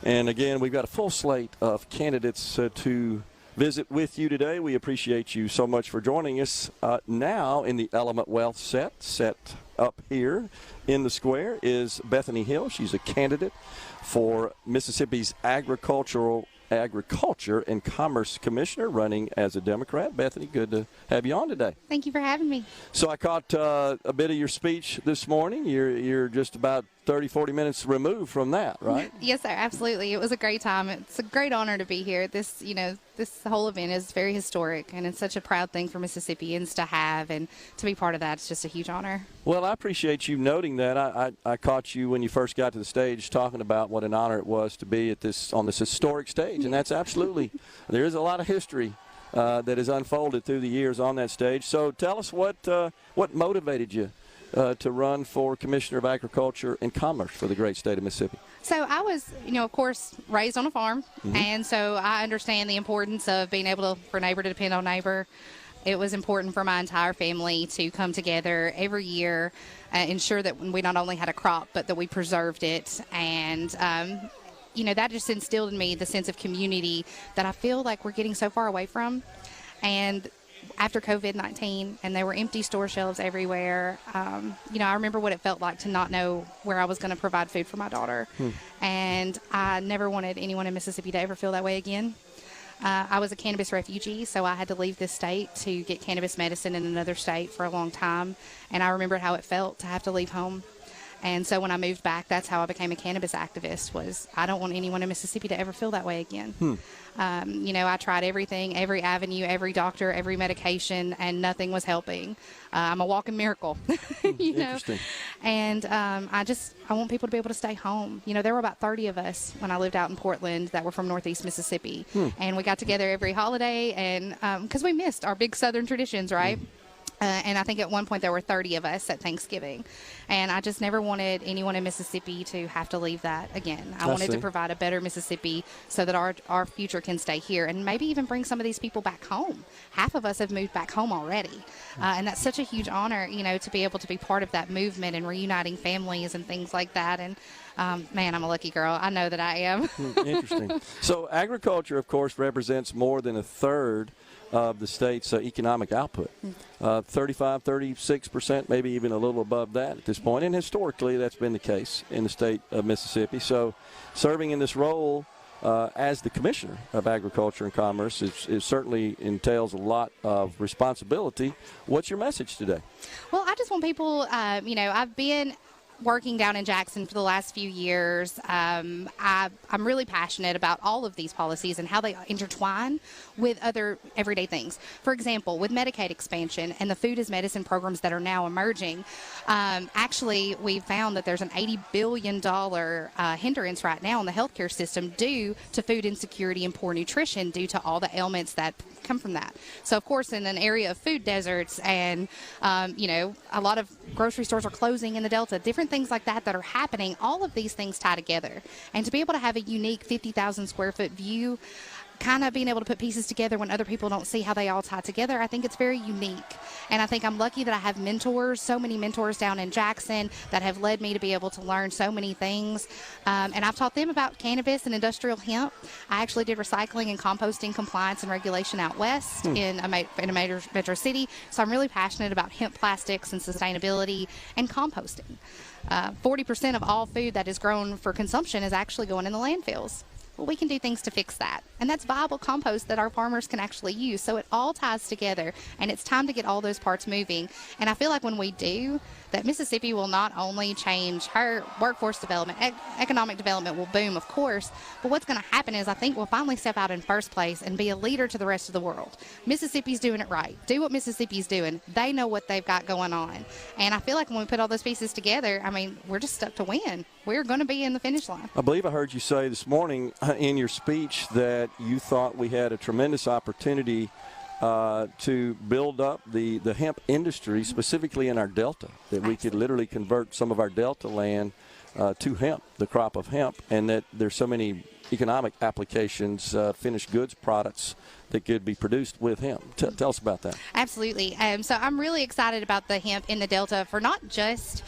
And again, we've got a full slate of candidates to visit with you today. We appreciate you so much for joining us. Now in the Element Wealth set up here in the square is Bethany Hill. She's a candidate for Mississippi's Agriculture and Commerce Commissioner, running as a Democrat. Bethany, good to have you on today. Thank you for having me. So I caught a bit of your speech this morning. You're just about 30, 40 minutes removed from that, right? Yes, sir. Absolutely. It was a great time. It's a great honor to be here. This whole event is very historic, and it's such a proud thing for Mississippians to have, and to be part of that, it's just a huge honor. Well, I appreciate you noting that. I caught you when you first got to the stage talking about what an honor it was to be on this historic stage, and that's absolutely, there is a lot of history that has unfolded through the years on that stage. So tell us what motivated you to run for Commissioner of Agriculture and Commerce for the great state of Mississippi. So I was, of course, raised on a farm, and so I understand the importance of being able for neighbor to depend on neighbor. It was important for my entire family to come together every year, ensure that we not only had a crop, but that we preserved it. And, that just instilled in me the sense of community that I feel like we're getting so far away from. And after COVID-19, and there were empty store shelves everywhere, I remember what it felt like to not know where I was going to provide food for my daughter. And I never wanted anyone in Mississippi to ever feel that way again. I was a cannabis refugee, so I had to leave this state to get cannabis medicine in another state for a long time. And I remembered how it felt to have to leave home. And so when I moved back, that's how I became a cannabis activist, was I don't want anyone in Mississippi to ever feel that way again. I tried everything, every avenue, every doctor, every medication, and nothing was helping. I'm a walking miracle, Interesting. And I want people to be able to stay home. There were about 30 of us when I lived out in Portland that were from Northeast Mississippi. And we got together every holiday, and because we missed our big Southern traditions, right? And I think at one point there were 30 of us at Thanksgiving. And I just never wanted anyone in Mississippi to have to leave that again. I wanted to provide a better Mississippi so that our future can stay here, and maybe even bring some of these people back home. Half of us have moved back home already. And that's such a huge honor, to be able to be part of that movement and reuniting families and things like that. And man, I'm a lucky girl. I know that I am. Interesting. So agriculture, of course, represents more than a third of the state's economic output. 36%, maybe even a little above that at this point. And historically, that's been the case in the state of Mississippi. So serving in this role as the Commissioner of Agriculture and Commerce is certainly entails a lot of responsibility. What's your message today? Well, I just want people, I've been working down in Jackson for the last few years. I'm really passionate about all of these policies and how they intertwine with other everyday things. For example, with Medicaid expansion and the food as medicine programs that are now emerging, actually we found that there's an $80 billion hindrance right now in the healthcare system due to food insecurity and poor nutrition due to all the ailments that come from that. So, of course, in an area of food deserts and, a lot of grocery stores are closing in the Delta, different things like that are happening, all of these things tie together. And to be able to have a unique 50,000 square foot view, kind of being able to put pieces together when other people don't see how they all tie together, I think it's very unique. And I think I'm lucky that I have mentors, so many mentors down in Jackson that have led me to be able to learn so many things. And I've taught them about cannabis and industrial hemp. I actually did recycling and composting compliance and regulation out west in a major metro city. So I'm really passionate about hemp plastics and sustainability and composting. 40% of all food that is grown for consumption is actually going in the landfills. Well, we can do things to fix that. And that's viable compost that our farmers can actually use. So it all ties together, and it's time to get all those parts moving. And I feel like when we do, that Mississippi will not only change her workforce development, economic development will boom, of course, but what's going to happen is I think we'll finally step out in first place and be a leader to the rest of the world. Mississippi's doing it right. Do what Mississippi's doing. They know what they've got going on. And I feel like when we put all those pieces together, we're just stuck to win. We're going to be in the finish line. I believe I heard you say this morning in your speech that you thought we had a tremendous opportunity to build up the hemp industry, specifically in our Delta, that we could literally convert some of our Delta land to hemp, the crop of hemp, and that there's so many economic applications, finished goods products that could be produced with hemp. Tell us about that. Absolutely. So I'm really excited about the hemp in the Delta for not just,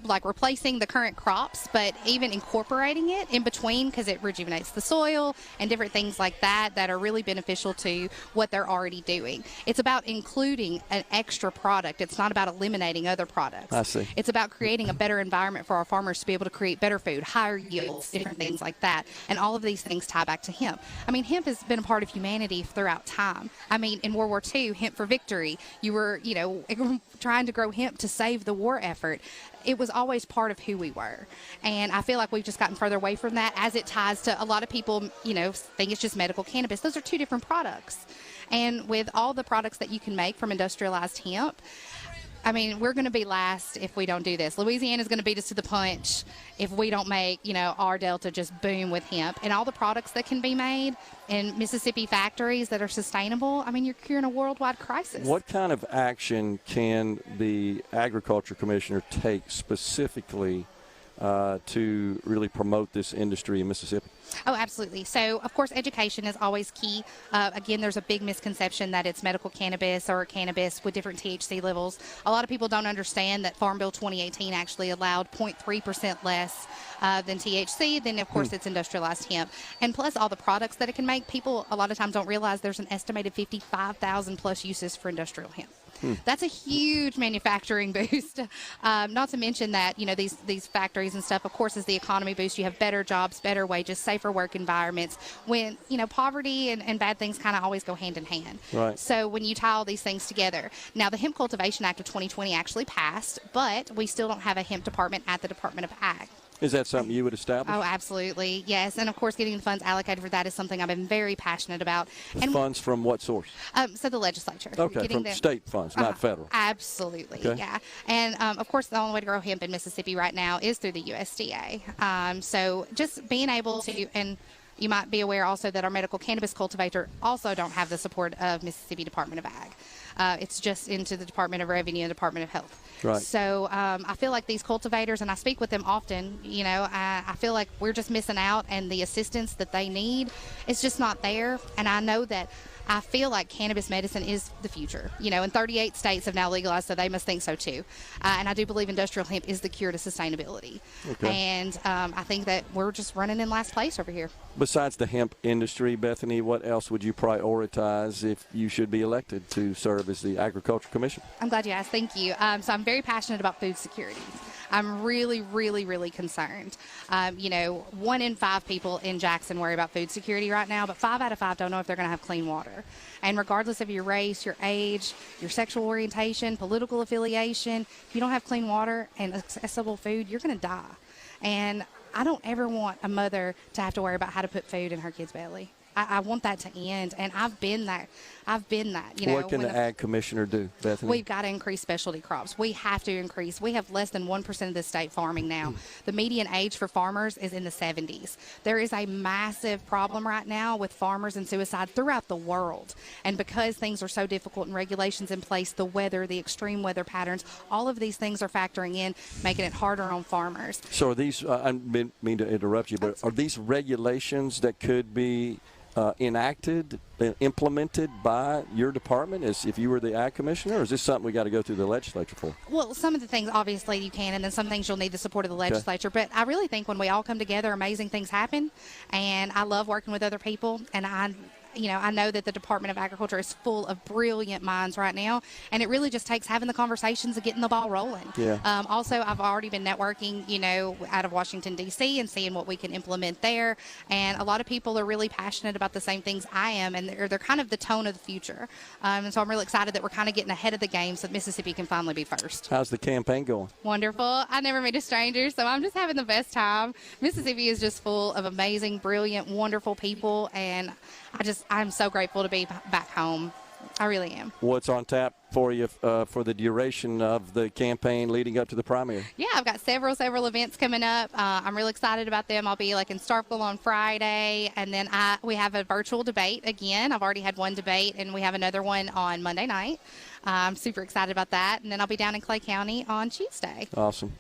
like replacing the current crops, but even incorporating it in between because it rejuvenates the soil and different things like that are really beneficial to what they're already doing. It's about including an extra product. It's not about eliminating other products. I see. It's about creating a better environment for our farmers to be able to create better food, higher yields, different things like that. And all of these things tie back to hemp. I mean, hemp has been a part of humanity throughout time. I mean, in World War II, hemp for victory, you were, trying to grow hemp to save the war effort. It was always part of who we were. And I feel like we've just gotten further away from that as it ties to a lot of people, think it's just medical cannabis. Those are two different products. And with all the products that you can make from industrialized hemp, I mean, we're going to be last if we don't do this. Louisiana's going to beat us to the punch if we don't make, our Delta just boom with hemp. And all the products that can be made in Mississippi factories that are sustainable, I mean, you're curing a worldwide crisis. What kind of action can the Agriculture Commissioner take specifically to really promote this industry in Mississippi? Oh, absolutely. So, of course, education is always key. Again, there's a big misconception that it's medical cannabis or cannabis with different THC levels. A lot of people don't understand that Farm Bill 2018 actually allowed 0.3% less than THC. Then, of course, it's industrialized hemp. And plus all the products that it can make, people a lot of times don't realize there's an estimated 55,000 plus uses for industrial hemp. That's a huge manufacturing boost. Not to mention that, these factories and stuff, of course, as the economy boosts, you have better jobs, better wages, safer work environments when, poverty and bad things kind of always go hand in hand. Right. So when you tie all these things together. Now, the Hemp Cultivation Act of 2020 actually passed, but we still don't have a hemp department at the Department of Ag. Is that something you would establish? Oh, absolutely. Yes. And, of course, getting the funds allocated for that is something I've been very passionate about. And funds from what source? So the legislature. Okay, from state funds, not federal. Absolutely, okay. Yeah. And, of course, the only way to grow hemp in Mississippi right now is through the USDA. So just being able to – and you might be aware also that our medical cannabis cultivator also don't have the support of Mississippi Department of Ag. It's just into the Department of Revenue and Department of Health. Right. So I feel like these cultivators, and I speak with them often, I feel like we're just missing out, and the assistance that they need is just not there. And I know that I feel like cannabis medicine is the future. And 38 states have now legalized, so they must think so too. And I do believe industrial hemp is the cure to sustainability. Okay. And I think that we're just running in last place over here. Besides the hemp industry, Bethany, what else would you prioritize if you should be elected to serve as the Agriculture Commissioner? I'm glad you asked. Thank you. So I'm very passionate about food security. I'm really, really, really concerned. 1 in 5 people in Jackson worry about food security right now, but 5 out of 5 don't know if they're going to have clean water. And regardless of your race, your age, your sexual orientation, political affiliation, if you don't have clean water and accessible food, you're going to die. And I don't ever want a mother to have to worry about how to put food in her kid's belly. I want that to end, and I've been that. What can the Ag Commissioner do, Bethany? We've got to increase specialty crops. We have to increase. We have less than 1% of the state farming now. The median age for farmers is in the 70s. There is a massive problem right now with farmers and suicide throughout the world. And because things are so difficult and regulations in place, the weather, the extreme weather patterns, all of these things are factoring in, making it harder on farmers. So are these, I didn't mean to interrupt you, but are these regulations that could be enacted, implemented by your department as if you were the Ag Commissioner, or is this something we got to go through the legislature for? Well, some of the things obviously you can, and then some things you'll need the support of the legislature. Okay. But I really think when we all come together, amazing things happen, and I love working with other people, and I know that the Department of Agriculture is full of brilliant minds right now, and it really just takes having the conversations and getting the ball rolling. Yeah. Also, I've already been networking, out of Washington, D.C. and seeing what we can implement there, and a lot of people are really passionate about the same things I am, and they're kind of the tone of the future. And so I'm really excited that we're kind of getting ahead of the game so that Mississippi can finally be first. How's the campaign going? Wonderful. I never meet a stranger, so I'm just having the best time. Mississippi is just full of amazing, brilliant, wonderful people, and I'm so grateful to be back home. I really am. What's on tap for you for the duration of the campaign leading up to the primary? Yeah, I've got several events coming up. I'm really excited about them. I'll be in Starkville on Friday, and then we have a virtual debate again. I've already had one debate, and we have another one on Monday night. I'm super excited about that, and then I'll be down in Clay County on Tuesday. Awesome.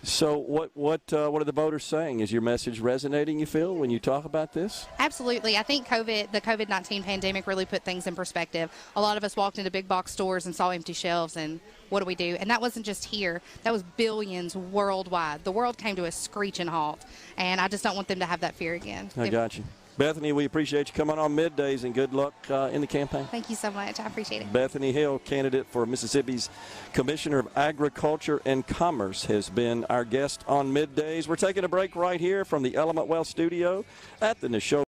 So what are the voters saying? Is your message resonating, you feel, when you talk about this? Absolutely. I think the COVID-19 pandemic really put things in perspective. A lot of us walked into big box stores and saw empty shelves, and what do we do? And that wasn't just here. That was billions worldwide. The world came to a screeching halt, and I just don't want them to have that fear again. I got you. Bethany, we appreciate you coming on MidDays, and good luck in the campaign. Thank you so much. I appreciate it. Bethany Hill, candidate for Mississippi's Commissioner of Agriculture and Commerce, has been our guest on MidDays. We're taking a break right here from the Element Wealth studio at the Neshoba